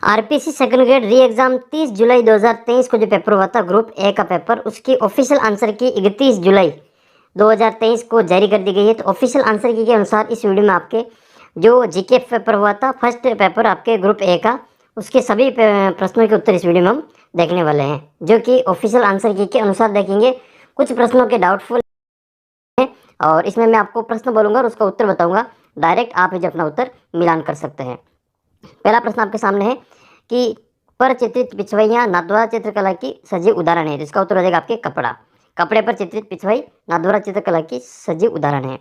RPSC second grade री exam 30 जुलाई 2023 को जो पेपर हुआ था ग्रुप ए का पेपर, उसकी ऑफिशियल आंसर की 31 जुलाई 2023 को जारी कर दी गई है। तो ऑफिशियल आंसर की के अनुसार इस वीडियो में आपके जो जीके पेपर हुआ था, फर्स्ट पेपर आपके ग्रुप ए का, उसके सभी प्रश्नों के उत्तर इस वीडियो में हम देखने वाले हैं, जो कि ऑफिशियल आंसर की के अनुसार देखेंगे। कुछ प्रश्नों के डाउटफुल है और इसमें मैं आपको प्रश्न बोलूंगा और उसका उत्तर बताऊंगा। डायरेक्ट आप जो अपना उत्तर मिलान कर सकते हैं। पहला प्रश्न आपके सामने है कि पर चित्रित पिछवैया नाथद्वारा चित्रकला की सजीव उदाहरण है। जिसका उत्तर हो जाएगा आपके कपड़ा। कपड़े पर चित्रित पिछवाई नाथद्वारा चित्रकला की सजीव उदाहरण है।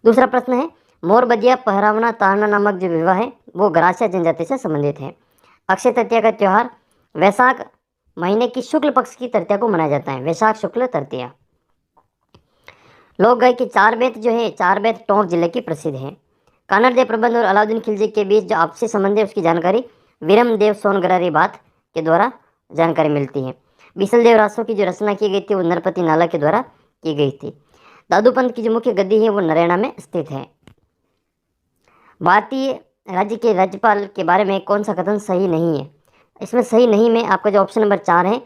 दूसरा प्रश्न है मोर बदिया पहरावना तारना नामक जो विवाह है वो गरासिया जनजाति से संबंधित है। अक्षय तृतीया का त्यौहार वैशाख महीने की शुक्ल पक्ष की तृतीया को मनाया जाता है। वैशाख शुक्ल तृतीया। लोक गायकी चार बेत जो है, चार बेत टोंक जिले की प्रसिद्ध है। कानड़ देव प्रबंध और अलाउद्दीन खिलजी के बीच जो आपसी संबंध है उसकी जानकारी वीरम देव सोनगरारी बात के द्वारा जानकारी मिलती है। बिसल देव रासों की जो रचना की गई थी वो नरपति नाला के द्वारा की गई थी। दादूपंत की जो मुख्य गद्दी है वो नरेना में स्थित है। भारतीय राज्य के राज्यपाल के बारे में कौन सा कथन सही नहीं है। इसमें सही नहीं में आपका जो ऑप्शन नंबर 4 है,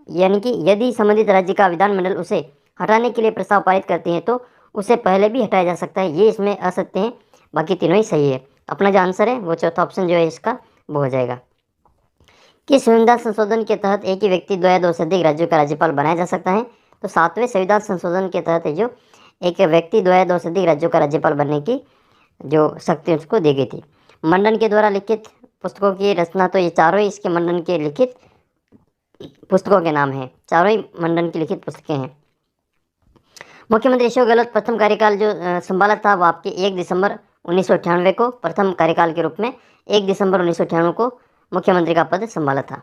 यानी कि यदि संबंधित राज्य का विधानमंडल उसे हटाने के लिए प्रस्ताव पारित करती है तो उसे पहले भी हटाया जा सकता है, ये इसमें असत्य है। बाकी तीनों ही सही है। अपना जो आंसर है वो चौथा ऑप्शन जो है इसका वो हो जाएगा। किस संविधान संशोधन के तहत एक ही व्यक्ति दो से अधिक राज्यों का राज्यपाल बनाया जा सकता है। तो 7वें संविधान संशोधन के तहत जो एक व्यक्ति दो से अधिक राज्यों का राज्यपाल बनने की जो शक्ति उसको दी गई थी। मंडन के द्वारा लिखित पुस्तकों की रचना, तो ये चारों ही इसके मंडन के लिखित पुस्तकों के नाम हैं। चारों ही मंडन की लिखित पुस्तकें हैं। मुख्यमंत्री अशोक गहलोत प्रथम कार्यकाल जो संभाला था वो आपके 1 दिसंबर 1998 को प्रथम कार्यकाल के रूप में 1 दिसंबर 1998 को मुख्यमंत्री का पद संभाला था।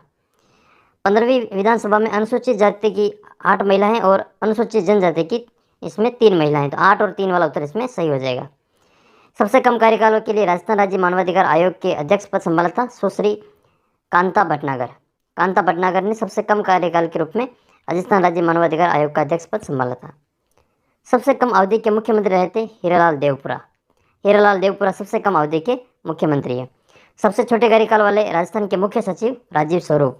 15वीं विधानसभा में अनुसूचित जाति की 8 महिलाएं और अनुसूचित जनजाति की इसमें 3 महिलाएं, तो 8 और 3 वाला उत्तर इसमें सही हो जाएगा। सबसे कम कार्यकालों के लिए राजस्थान राज्य मानवाधिकार आयोग के अध्यक्ष पद संभाला था सुश्री कांता भटनागर। कांता भटनागर ने सबसे कम कार्यकाल के रूप में राजस्थान राज्य मानवाधिकार आयोग का अध्यक्ष पद संभाला था। सबसे कम अवधि के मुख्यमंत्री रहे थे हीरालाल देवपुरा। हीरालाल देवपुरा सबसे कम अवधि के मुख्यमंत्री हैं। सबसे छोटे कार्यकाल वाले राजस्थान के मुख्य सचिव राजीव स्वरूप।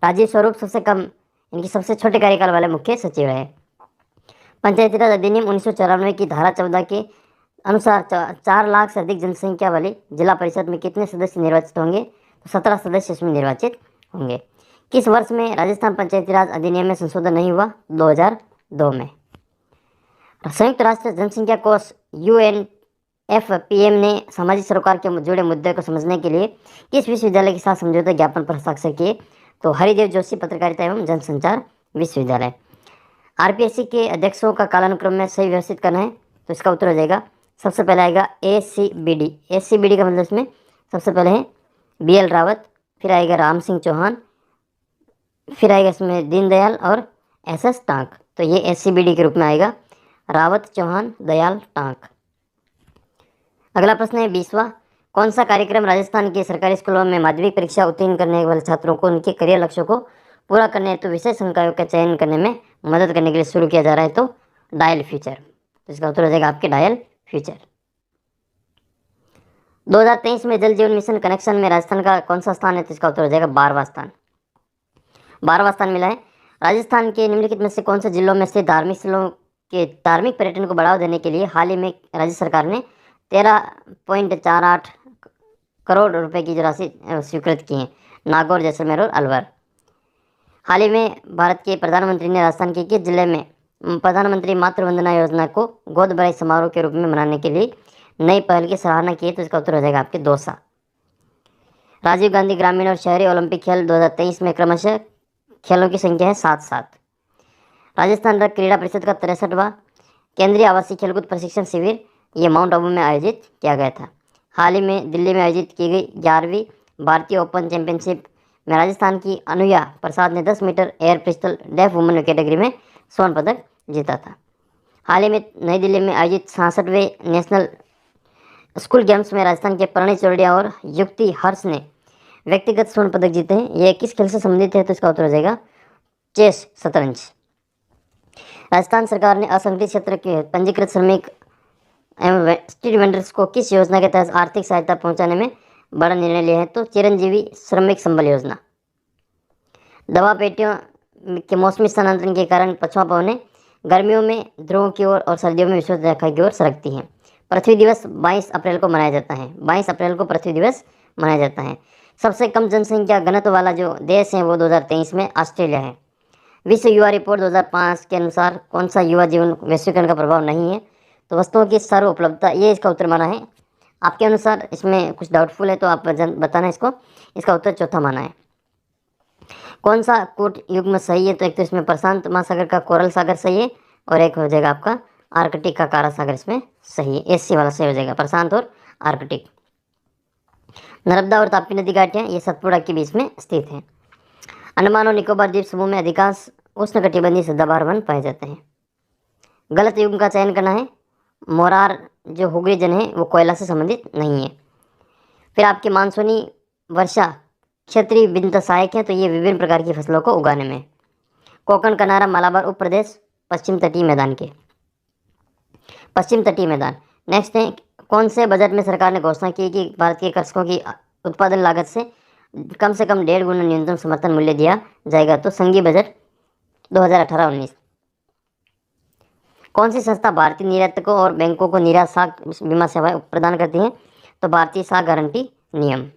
राजीव स्वरूप सबसे कम, इनकी सबसे छोटे कार्यकाल वाले मुख्य सचिव रहे। पंचायती राज अधिनियम 1994 की धारा 14 के अनुसार 4 लाख से अधिक जनसंख्या वाली जिला परिषद में कितने सदस्य निर्वाचित होंगे। तो 17 सदस्य इसमें निर्वाचित होंगे। किस वर्ष में राजस्थान पंचायती राज अधिनियम में संशोधन नहीं हुआ। 2002 में। संयुक्त राष्ट्र जनसंख्या कोष UNFPA ने सामाजिक सरोकार के जुड़े मुद्दे को समझने के लिए किस विश्वविद्यालय के साथ समझौता ज्ञापन पर हस्ताक्षर किए। तो हरिदेव जोशी पत्रकारिता एवं जनसंचार विश्वविद्यालय। आरपीएससी के अध्यक्षों का कालानुक्रम में सही व्यवस्थित करना है। तो इसका उत्तर हो जाएगा सबसे पहले आएगा ACBD। ACBD का मतलब इसमें सबसे पहले है BL रावत, फिर आएगा राम सिंह चौहान, फिर आएगा इसमें दीनदयाल और SS टांक। तो ये ACBD के रूप में आएगा, रावत, चौहान, दयाल, टांक। अगला प्रश्न है 20वां। कौन सा कार्यक्रम राजस्थान के सरकारी स्कूलों में माध्यमिक परीक्षा उत्तीर्ण करने वाले छात्रों को उनके करियर लक्ष्यों को पूरा करने हेतु विषय संकायों का चयन करने में मदद करने के लिए शुरू किया जा रहा है। तो डायल फ्यूचर। तो इसका उत्तर हो जाएगा आपके डायल फ्यूचर। 2023 में जल जीवन मिशन कनेक्शन में राजस्थान का कौन सा स्थान है। तो इसका उत्तर हो जाएगा 12वां स्थान। 12वां स्थान मिला है। राजस्थान के निम्नलिखित में से कौन से जिलों में स्थित धार्मिक स्थलों के धार्मिक पर्यटन को बढ़ावा देने के लिए हाल ही में राज्य सरकार ने 13.48 करोड़ रुपए की राशि स्वीकृत की है। नागौर, जैसलमेर और अलवर। हाल ही में भारत के प्रधानमंत्री ने राजस्थान के किस जिले में प्रधानमंत्री मातृ वंदना योजना को गोद भराई समारोह के रूप में मनाने के लिए नई पहल की सराहना की है। तो इसका उत्तर हो जाएगा आपके दौसा। राजीव गांधी ग्रामीण और शहरी ओलंपिक खेल 2023 में क्रमशः खेलों की संख्या है 7-7। राजस्थान राज्य क्रीड़ा परिषद का 63वां केंद्रीय आवासीय खेलकूद प्रशिक्षण शिविर ये माउंट आबू में आयोजित किया गया था। हाल ही में दिल्ली में आयोजित की गई 11वीं भारतीय ओपन चैंपियनशिप में राजस्थान की अनुया प्रसाद ने 10 metre air pistol deaf women category में स्वर्ण पदक जीता था। हाल ही में नई दिल्ली में आयोजित 66वें नेशनल स्कूल गेम्स में राजस्थान के प्रणीत चौरडिया और युक्ति हर्ष ने व्यक्तिगत स्वर्ण पदक जीते हैं। ये किस खेल से संबंधित है। तो इसका उत्तर हो जाएगा चेस, शतरंज। राजस्थान सरकार ने असंगठित क्षेत्र के पंजीकृत श्रमिक एवं स्ट्रीट वेंडर्स को किस योजना के तहत आर्थिक सहायता पहुंचाने में बड़ा निर्णय लिया है तो चिरंजीवी श्रमिक संबल योजना। दवा पेटियों के मौसमी स्थानांतरण के कारण पछुआ पवनें गर्मियों में ध्रुवों की ओर और सर्दियों में विषुवत रेखा की ओर सरकती हैं। पृथ्वी दिवस 22 अप्रैल को मनाया जाता है। 22 अप्रैल को पृथ्वी दिवस मनाया जाता है। सबसे कम जनसंख्या घनत्व वाला जो देश है वो 2023 में ऑस्ट्रेलिया है। विश्व युवा रिपोर्ट 2005 के अनुसार कौन सा युवा जीवन वैश्वीकरण का प्रभाव नहीं है? तो वस्तुओं की सर्व उपलब्धता, ये इसका उत्तर माना है। आपके अनुसार इसमें कुछ डाउटफुल है तो आप बताना इसको। इसका उत्तर चौथा माना है। कौन सा कूट युग्म सही है? तो एक तो इसमें प्रशांत महासागर का कोरल सागर सही है और एक हो जाएगा आपका आर्कटिक का कारा सागर इसमें सही है। एसी वाला सही हो जाएगा, प्रशांत और आर्कटिक। नर्मदा और ताप्ती नदी घाटियाँ ये सतपुड़ा के बीच में स्थित है। अंडमान और निकोबार द्वीप समूह में अधिकांश उष्णकटिबंधीय सदाबहार वन पाए जाते हैं। गलत युग्म का चयन करना है। मोरार जो हुगली जन है वो कोयला से संबंधित नहीं है। फिर आपके मानसूनी वर्षा क्षेत्रीय भिन्नता सहायक है तो ये विभिन्न प्रकार की फसलों को उगाने में। कोकण, कनारा, मलाबार उप प्रदेश पश्चिम तटीय मैदान के, पश्चिम तटीय मैदान। नेक्स्ट है, कौन से बजट में सरकार ने घोषणा की कि भारत के कृषकों की उत्पादन लागत से कम 1.5 गुना न्यूनतम समर्थन मूल्य दिया जाएगा? तो संघीय बजट 2018-19। कौन सी संस्था भारतीय निर्यातकों और बैंकों को निर्यात साख बीमा सेवाएं प्रदान करती है? तो भारतीय साख गारंटी नियम।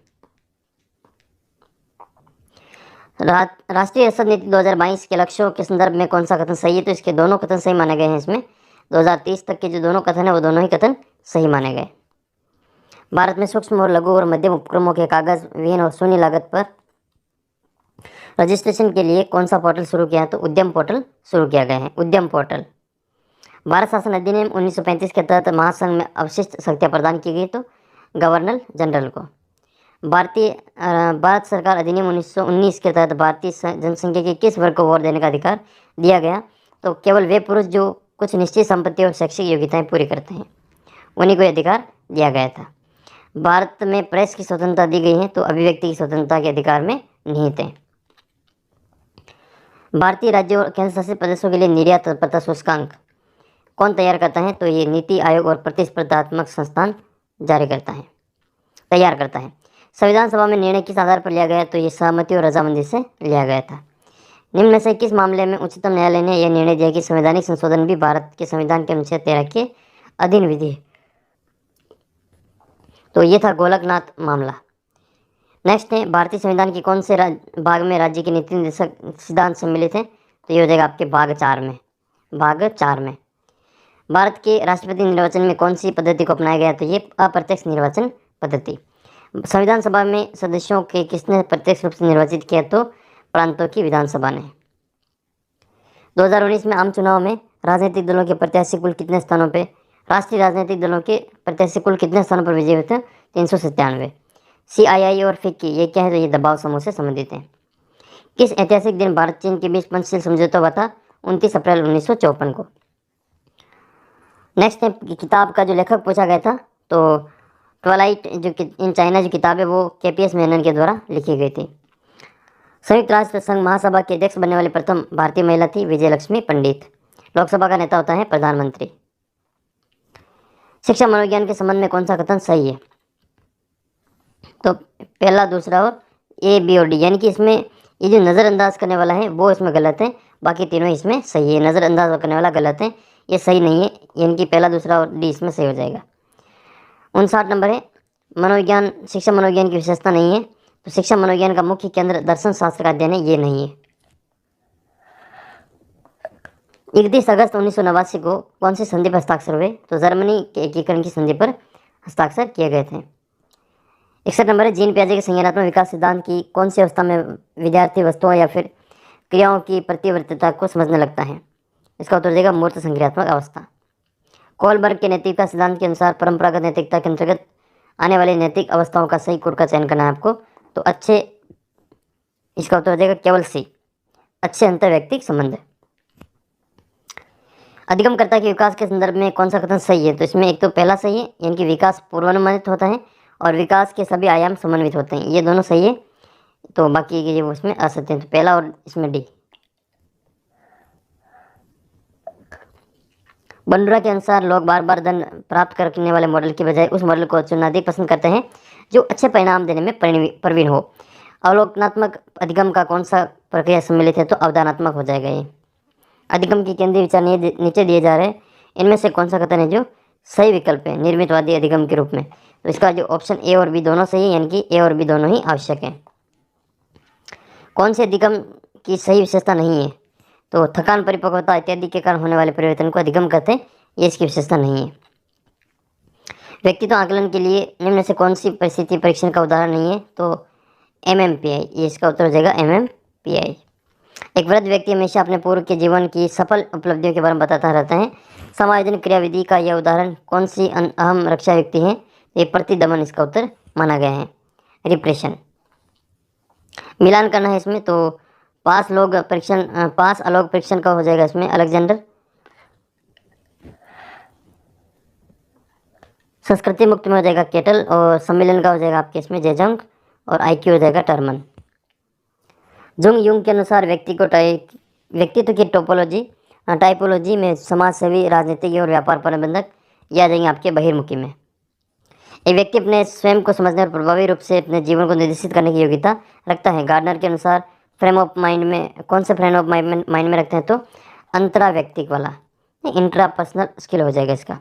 राष्ट्रीय रसद नीति 2022 के लक्ष्यों के संदर्भ में कौन सा कथन सही है? तो इसके दोनों कथन सही माने गए हैं। इसमें 2030 तक के जो दोनों कथन है वो दोनों ही कथन सही माने गए। भारत में सूक्ष्म और लघु और मध्यम उपक्रमों के कागज विहीन और शून्य लागत पर रजिस्ट्रेशन के लिए कौन सा पोर्टल शुरू किया है? तो उद्यम पोर्टल शुरू किया गया है, उद्यम पोर्टल। भारत शासन अधिनियम 1935 के तहत महासंघ में अवशिष्ट शक्तियाँ प्रदान की गई तो गवर्नर जनरल को। भारत सरकार अधिनियम 1919 के तहत भारतीय जनसंख्या के किस वर्ग को वोट देने का अधिकार दिया गया? तो केवल वे पुरुष जो कुछ निश्चित संपत्ति और शैक्षिक योग्यताएं पूरी करते हैं उन्हीं को अधिकार दिया गया था। भारत में प्रेस की स्वतंत्रता दी गई है तो अभिव्यक्ति की स्वतंत्रता के अधिकार में निहित है। भारतीय राज्यों और केंद्र शासित प्रदेशों के लिए निर्यात तत्परता सूचकांक कौन तैयार करता है? तो ये नीति आयोग और प्रतिस्पर्धात्मक संस्थान जारी करता है, तैयार करता है। संविधान सभा में निर्णय किस आधार पर लिया गया? तो ये सहमति और रजामंदी से लिया गया था। निम्न में से किस मामले में उच्चतम न्यायालय ने यह निर्णय दिया कि संवैधानिक संशोधन भी भारत के संविधान के अनुच्छेद 13 के अधीन विधि है? तो ये था गोलकनाथ मामला। नेक्स्ट है, भारतीय संविधान के कौन से भाग में राज्य के नीति निर्देशक सिद्धांत सम्मिलित हैं? तो ये हो जाएगा आपके भाग 4 में, भाग 4 में। भारत के राष्ट्रपति निर्वाचन में कौन सी पद्धति को अपनाया गया? तो ये अप्रत्यक्ष निर्वाचन पद्धति। संविधान सभा में सदस्यों के किसने प्रत्यक्ष रूप से निर्वाचित किया? तो प्रांतों की विधानसभा ने। 2019 में आम चुनाव में राजनीतिक दलों के प्रत्याशी कुल कितने स्थानों पे, राष्ट्रीय राजनीतिक दलों के प्रत्याशी कुल कितने स्थानों पर विजयी हुए थे? 397। CII और फिक्की ये क्या है? तो ये दबाव समूह से संबंधित है। किस ऐतिहासिक दिन भारत चीन के बीच पंचशील समझौता हुआ था? 29 अप्रैल 1954 को। नेक्स्ट है, किताब का जो लेखक पूछा गया था तो ट्वाइलाइट जो इन चाइना जो किताब है वो KPS मेनन के द्वारा लिखी गई थी। संयुक्त राष्ट्र संघ महासभा के अध्यक्ष बनने वाली प्रथम भारतीय महिला थी विजयलक्ष्मी पंडित। लोकसभा का नेता होता है प्रधानमंत्री। शिक्षा मनोविज्ञान के संबंध में कौन सा कथन सही है? तो पहला, दूसरा और A, B और D, यानी कि इसमें ये जो नज़रअंदाज करने वाला है वो इसमें गलत है, बाकी तीनों इसमें सही है। नज़रअंदाज करने वाला गलत है, ये सही नहीं है, यानी कि पहला, दूसरा और D इसमें सही हो जाएगा। 59 नंबर है, मनोविज्ञान शिक्षा मनोविज्ञान की विशेषता नहीं है तो शिक्षा मनोविज्ञान का मुख्य केंद्र दर्शन शास्त्र का अध्ययन है, ये नहीं है। 31 अगस्त 1989 को कौन सी संधि पर हस्ताक्षर हुए? तो जर्मनी के एकीकरण की संधि पर हस्ताक्षर किए गए थे। 61 नंबर है, जीन पियाजे के संज्ञानात्मक विकास सिद्धांत की कौन सी अवस्था में विद्यार्थी वस्तुओं या फिर क्रियाओं की प्रतिवर्तिता को समझने लगता है? इसका उत्तर देगा मूर्त संक्रियात्मक अवस्था। कोलबर्ग के नैतिकता सिद्धांत के अनुसार परंपरागत नैतिकता के अंतर्गत आने वाली नैतिक अवस्थाओं का सही कोड का चयन करना है आपको। तो अच्छे, इसका उत्तर हो जाएगा केवल C, अच्छे अंतर्वैयक्तिक संबंध। अधिगमकर्ता के विकास के संदर्भ में कौन सा कथन सही है? तो इसमें एक तो पहला सही है, यानी कि विकास पूर्वानुमानित होता है और विकास के सभी आयाम समन्वित होते हैं, ये दोनों सही है। तो बाकी के वो इसमें असत्य हैं, तो पहला और इसमें D। बंडूरा के अनुसार लोग बार बार धन प्राप्त करने वाले मॉडल की बजाय उस मॉडल को चुनना अधिक पसंद करते हैं जो अच्छे परिणाम देने में प्रवीण हो। अवलोकनात्मक अधिगम का कौन सा प्रक्रिया सम्मिलित है? तो अवधारणात्मक हो जाएगा ये। अधिगम के केंद्रीय विचार नीचे दिए जा रहे हैं, इनमें से कौन सा कथन है जो सही विकल्प है निर्मितवादी अधिगम के रूप में? तो इसका जो ऑप्शन ए और बी दोनों सही है, यानी कि ए और बी दोनों ही आवश्यक है। कौन से अधिगम की सही विशेषता नहीं है? तो थकान, परिपक्वता इत्यादि के कारण होने वाले परिवर्तन को अधिगम कहते हैं, ये इसकी विशेषता नहीं है। व्यक्तित्व आकलन के लिए निम्न से कौन सी परिस्थिति परीक्षण का उदाहरण नहीं है? तो MMPI, ये इसका उत्तर हो जाएगा MMPI। एक वृद्ध व्यक्ति हमेशा अपने पूर्व के जीवन की सफल उपलब्धियों के बारे में बताता रहता है। समायोजन क्रियाविधि का यह उदाहरण कौन सी अहम रक्षा व्यक्ति है? ये प्रतिदमन इसका उत्तर माना गया है, रिप्रेशन। मिलान करना है इसमें, तो पास अलोक परीक्षण का हो जाएगा इसमें अलेक्जेंडर। संस्कृति मुक्त में हो जाएगा केटल, और सम्मेलन का हो जाएगा आपके इसमें जेजोंग, और IQ हो जाएगा टर्मन। जुंग युंग के अनुसार व्यक्तित्व की टाइपोलॉजी में समाज सेवी, राजनीतिक और व्यापार प्रबंधक ये आ जाएंगे आपके बहिर्मुखी में। एक व्यक्ति अपने स्वयं को समझने और प्रभावी रूप से अपने जीवन को निर्देशित करने की योग्यता रखता है। गार्डनर के अनुसार फ्रेम ऑफ माइंड में कौन से फ्रेम ऑफ माइंड में रखते हैं? तो अंतरा व्यक्तिक वाला, इंट्रापर्सनल स्किल हो जाएगा इसका।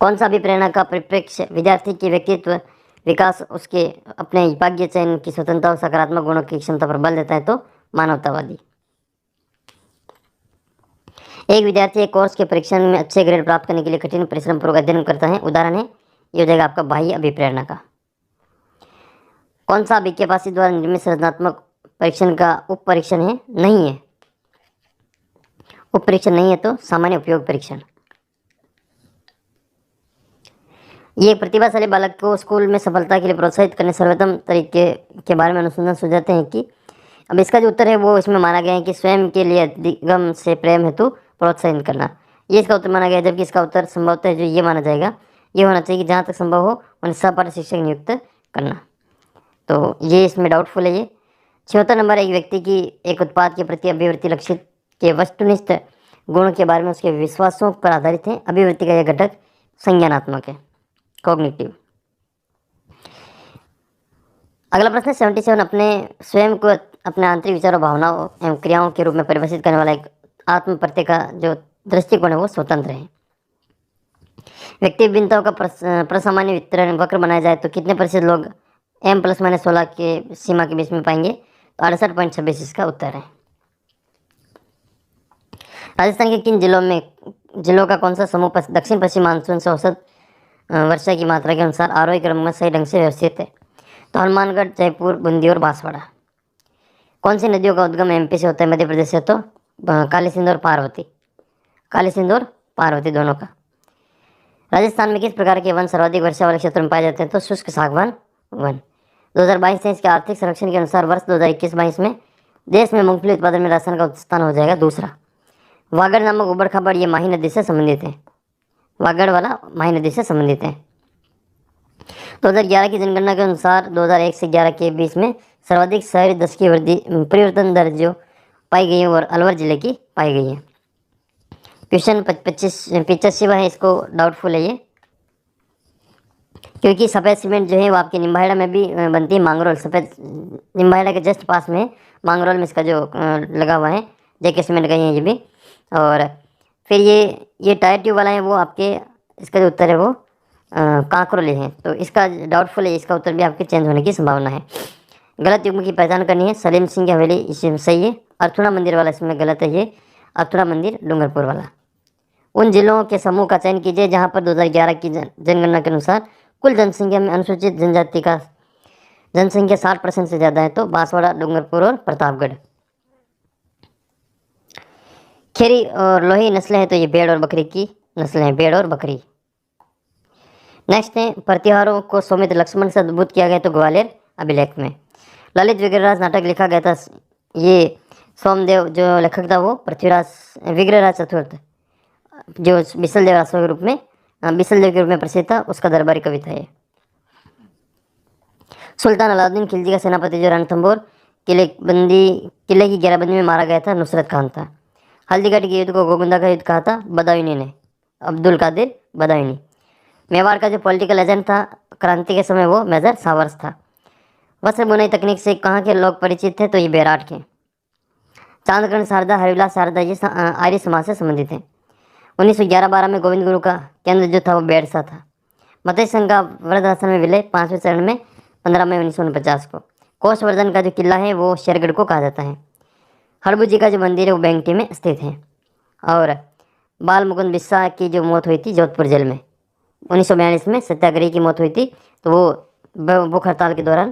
कौन सा अभिप्रेरणा का परिप्रेक्ष्य विद्यार्थी की व्यक्तित्व विकास, उसके अपने भाग्य चयन की स्वतंत्रता और सकारात्मक गुणों की क्षमता पर बल देता है? तो मानवतावादी। एक विद्यार्थी एक कोर्स के परीक्षण में अच्छे ग्रेड प्राप्त करने के लिए कठिन परिश्रम पूर्वक अध्ययन करता है, उदाहरण है ये हो जाएगा आपका बाह्य अभिप्रेरणा का। कौन सा बीकेपासी द्वारा निर्मित सृजनात्मक परीक्षण का उप परीक्षण है? नहीं है, उप परीक्षण नहीं है, तो सामान्य उपयोग परीक्षण। ये प्रतिभाशाली बालक को स्कूल में सफलता के लिए प्रोत्साहित करने सर्वोत्तम तरीके के बारे में अनुसंधान सुझाते हैं कि, अब इसका जो उत्तर है वो इसमें माना गया है कि स्वयं के लिए अधिगम से प्रेम हेतु प्रोत्साहित करना, ये इसका उत्तर माना गया है। जबकि इसका उत्तर संभवतः जो ये माना जाएगा ये होना चाहिए कि जहाँ तक संभव हो उन्हें सहपाठी शिक्षक नियुक्त करना, तो ये इसमें डाउटफुल है ये। 76 नंबर, एक व्यक्ति की एक उत्पाद के प्रति अभिवृत्ति लक्षित के वस्तुनिष्ठ गुणों के बारे में उसके विश्वासों पर आधारित है। अभिवृत्ति का यह घटक संज्ञानात्मक है, कॉग्निटिव। अगला प्रश्न 77, अपने स्वयं को अपने आंतरिक विचारों, भावनाओं एवं क्रियाओं के रूप में परिभाषित करने वाला एक आत्म प्रत्यय का जो दृष्टिकोण है वो स्वतंत्र है। व्यक्ति भिन्नताओं का प्रसामान्य वितरण वक्र बनाया जाए तो कितने प्रतिशत लोग M+-16 के सीमा के बीच में पाएंगे? तो 68.26 इसका उत्तर है। राजस्थान के किन जिलों का कौन सा समूह दक्षिण पश्चिम मानसून से औसत वर्षा की मात्रा के अनुसार आरोही क्रम में सही ढंग से व्यवस्थित है? तो हनुमानगढ़, जयपुर, बूंदी और बांसवाड़ा। कौन सी नदियों का उद्गम MP से होता है, मध्य प्रदेश से? तो काली सिंध और पार्वती, काली सिंध और पार्वती दोनों का। राजस्थान में किस प्रकार के वन सर्वाधिक वर्षा वाले क्षेत्रों में पाए जाते हैं? तो शुष्क सागवान वन। 2022-23 के आर्थिक सर्वेक्षण के अनुसार वर्ष 2021-22 में देश में मूंगफली उत्पादन में राजस्थान का स्थान हो जाएगा दूसरा। वागड़ नामक उबड़ खाबड़ ये माही नदी से संबंधित है, वागड़ वाला माही नदी से संबंधित है। 2011 की जनगणना के अनुसार 2001 से 11 के बीच में सर्वाधिक शहरी दस की परिवर्तन दर जो पाई गई है और अलवर जिले की पाई गई है। क्वेश्चन 85 है, इसको डाउटफुल है ये, क्योंकि सफ़ेद सीमेंट जो है वो आपके निम्बाहेड़ा में भी बनती है। मांगरोल, सफ़ेद निम्बाहेड़ा के जस्ट पास में मांगरोल में इसका जो लगा हुआ है JK सीमेंट का ये भी। और फिर ये टायर ट्यूब वाला है वो आपके, इसका जो उत्तर है वो कांकरोली है, तो इसका डाउटफुल है, इसका उत्तर भी आपके चेंज होने की संभावना है। गलत युग्म की पहचान करनी है, सलीम सिंह की हवेली इसमें सही है, अर्थुणा मंदिर वाला इसमें गलत है, ये अर्थुणा मंदिर डूंगरपुर वाला। उन जिलों के समूह का चयन कीजिए जहां पर 2011 की जनगणना के अनुसार कुल जनसंख्या में अनुसूचित जनजाति का जनसंख्या 60% से ज़्यादा है। तो बांसवाड़ा, डूंगरपुर और प्रतापगढ़। खेरी और लोही नस्लें हैं, तो ये भेड़ और बकरी की नस्लें हैं, भेड़ और बकरी। नेक्स्ट है, प्रतिहारों को सौमित्र लक्ष्मण से अद्भुत किया गया तो ग्वालियर अभिलेख में। ललित विग्रहराज नाटक लिखा गया था, ये सोमदेव जो लेखक था वो विग्रहराज चतुर्थ जो बिसल देव के रूप में प्रसिद्ध था, उसका दरबारी कविता है। सुल्तान अलाउद्दीन खिलजी का सेनापति जो रणथंभौर किले की घेराबंदी में मारा गया था नुसरत खान था। हल्दीघाटी के युद्ध को गोगुंदा का युद्ध कहा था बदायूनी ने, अब्दुल कादिर बदायूनी। मेवाड़ का जो पॉलिटिकल एजेंट था क्रांति के समय वो मेजर सावर्स था। वस्त्र बुनाई तकनीक से कहाँ के लोग परिचित थे, तो ये बेराट के। चांद्रकर्ण शारदा, हरिविलास शारदा ये आर्य समाज से संबंधित हैं। 1911-12 में गोविंद गुरु का केंद्र जो था वो बेरसा था। मत्स्य संघ का वृद्धाश्रम में विलय 5वें चरण में 15 मई 1949 को। कोषवर्धन का जो किला है वो शेरगढ़ को कहा जाता है। हड़बू जी का जो मंदिर है वो बैंकटी में स्थित है। और बाल मुकुंद बिस्वा की जो मौत हुई थी जोधपुर जेल में 1942 में, सत्याग्रही की मौत हुई थी, तो वो भूख हड़ताल के दौरान,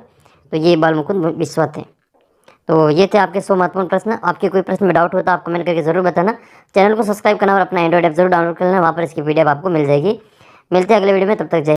तो ये बाल मुकुंद बिस्वा थे। तो ये थे आपके 100 महत्वपूर्ण प्रश्न। आपके कोई प्रश्न में डाउट होता है आप कमेंट करके ज़रूर बताना। चैनल को सब्सक्राइब करना और अपना एंड्रॉइड ऐप जरूर डाउनलोड कर लेना, वहाँ पर इसकी पीडीएफ आपको मिल जाएगी। मिलते हैं अगले वीडियो में, तब तक जय।